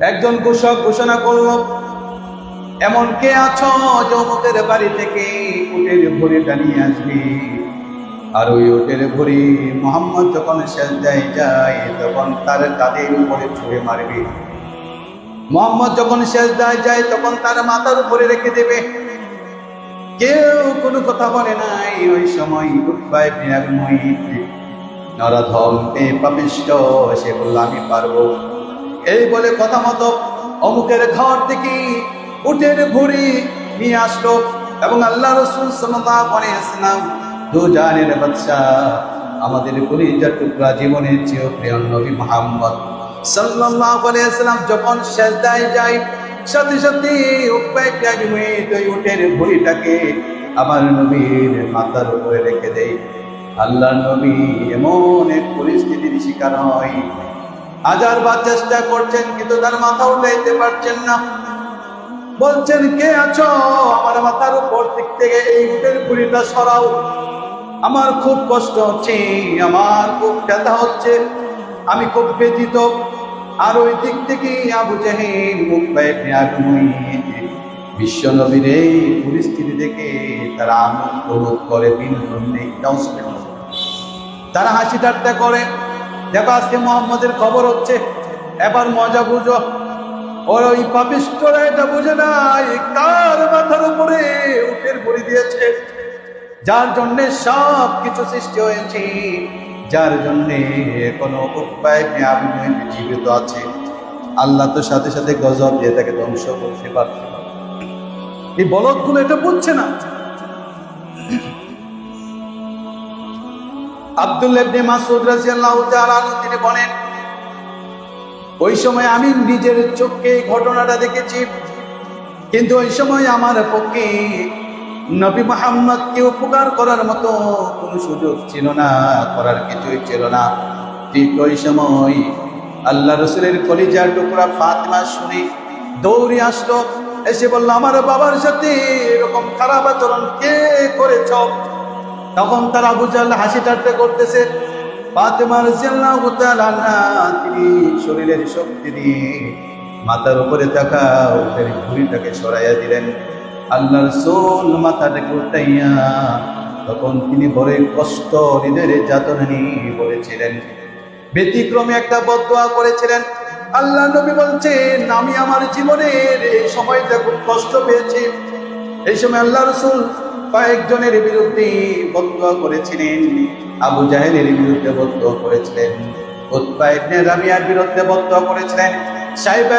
একজন কৃষক ঘোষণা করল, এমন কে আছো যে অমুকের বাড়ি থেকে উটের ভুঁড়িটা নিয়ে আসবে? আর ওই উটের ভুঁড়ি মুহাম্মদ যখন সেজদায় যায় তখন তার কাঁধের উপরে ছুঁড়ে মারবে। মুহাম্মদ যখন সেজদায় যায় তখন তার মাথার উপরে রেখে দেবে। কেউ কোনো কথা বলে নাই। ওই সময় উতবা ইবনে আবী মুঈত নরধম পাপিষ্ঠ, সে বলল আমি পারবো। এই বলে কথা মতো অমুকের ঘর থেকে উটের ভুঁড়ি নিয়ে আসলো এবং আল্লাহ রাসূল সাল্লাল্লাহু আলাইহি ওয়াসাল্লাম দুজানের বাদশা, আমাদের কলিজার টুকরা, জীবনের চেয়ে প্রিয় নবী মুহাম্মদ সাল্লাল্লাহু আলাইহি ওয়াসাল্লাম যখন সিজদায় যায়, সাথে সাথে উকবা ইবনে আবী মুঈত ওই উটের ভুঁড়িটাকে আমার নবীর মাথার উপরে রেখে দেয়। আল্লাহর নবী এমন এক পরিস্থিতির শিকার হয়, হাজারবার চেষ্টা করছেন কিন্তু তার মাথা উঠাইতে পারছেন না। বলছেন, কে আছো? আমার মাথার উপর দিক থেকে এই উটের ভুঁড়িটা সরাও, আমার খুব কষ্ট হচ্ছে, আমার খুব ব্যথা হচ্ছে, আমি খুব ব্যথিত। আর ওই দিক থেকে আবু জাহেল, উকবা ইবনে আবী মুঈত বিশ্ব নবীর এই পরিস্থিতি দেখে তারা আমোদ করে, বিনোদন নেই, তারা হাসি ঠাট্টা করে। দেখো আজকে মুহাম্মদের খবর হচ্ছে, এবার মজা বুঝো। ওর ওই পাপিষ্ঠরা এটা বুঝে নাই কার মাথার উপরে উটের ভুঁড়ি দিয়েছে, যার জন্যে সব কিছু সৃষ্টি হয়েছে, যার জন্যে কোনো উকবা ইবনে আবী মুঈত জীবিত আছে। আল্লাহ তো সাথে সাথে গজব দিয়ে তাকে ধ্বংস করতে পারছে। এই বলদগুলো এটা বুঝছে না। আব্দুল্লাহ ইবনে মাসউদ রাদিয়াল্লাহু তাআলা আনহু তিনি বলেন, ওই সময় আমি নিজের চোখে ঘটনাটা দেখেছি, কিন্তু ওই সময় আমার পক্ষে নবী মুহাম্মদকে উপকার করার মতো কোনো সুযোগ ছিল না, করার কিছুই ছিল না। ঠিক ওই সময় আল্লাহ রাসূলের কলিজার টুকরা ফাতিমা শুনে দৌড়ে আসলো, এসে বলল, আমার বাবার সাথে এরকম খারাপ আচরণ কে করেছ? তখন তারা আবু জাহল হাসি ঠাট্টা করতেছে। ফাতিমা রাদিয়াল্লাহু তাআলা আনহা তিনি শরীরের শক্তি দিয়ে মাথার উপরে থাকা উটের ভুঁড়িটাকে সরাইয়া দিলেন। আল্লাহ রাসূল মাথাটাকে উঠাইয়া তখন তিনি বড় কষ্ট হৃদয়ের যাতনা নিয়ে বলেছিলেন, ব্যতিক্রমে একটা বদদোয়া করেছিলেন। আল্লাহ নবী বলছেন, আমি আমার জীবনের এই সময়টা খুব কষ্ট পেয়েছি। এই সময় আল্লাহ রাসূল কয়েকজনের বিরুদ্ধে বদদোয়া করেছিলেন। আবু জাহেলের বিরুদ্ধে বদদোয়া করেছিলেন, উতবা ইবনে রাবিয়ার বিরুদ্ধে বদদোয়া করেছিলেন, সাইবা